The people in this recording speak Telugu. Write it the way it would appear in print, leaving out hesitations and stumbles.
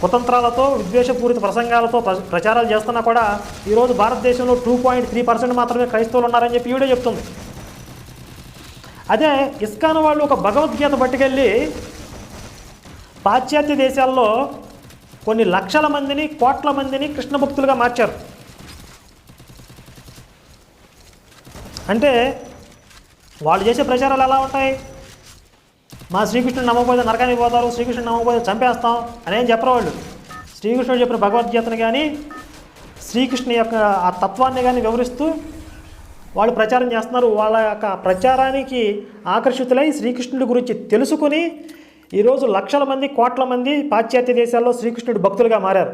కుతంత్రాలతో విద్వేషపూరిత ప్రసంగాలతో ప్రచారాలు చేస్తున్నా కూడా ఈరోజు భారతదేశంలో 2.3% మాత్రమే క్రైస్తవులు ఉన్నారని చెప్పి వీడియో చెప్తుంది. అదే ఇస్కాన్ వాళ్ళు ఒక భగవద్గీత పట్టుకెళ్ళి పాశ్చాత్య దేశాల్లో కొన్ని లక్షల మందిని, కోట్ల మందిని కృష్ణ భక్తులుగా మార్చారు. అంటే వాళ్ళు చేసే ప్రచారాలు ఎలా ఉంటాయి? మా శ్రీకృష్ణుడు నమ్మకపోతే నరకానికి పోతారు, శ్రీకృష్ణుడు నమ్మకపోతే చంపేస్తాం అనేం చెప్పరు వాళ్ళు. శ్రీకృష్ణుడు చెప్పిన భగవద్గీతను కానీ, శ్రీకృష్ణు యొక్క ఆ తత్వాన్ని కానీ వివరిస్తూ వాళ్ళు ప్రచారం చేస్తున్నారు. వాళ్ళ యొక్క ప్రచారానికి ఆకర్షితులై శ్రీకృష్ణుడి గురించి తెలుసుకుని ఈరోజు లక్షల మంది, కోట్ల మంది పాశ్చాత్య దేశాల్లో శ్రీకృష్ణుడి భక్తులుగా మారారు.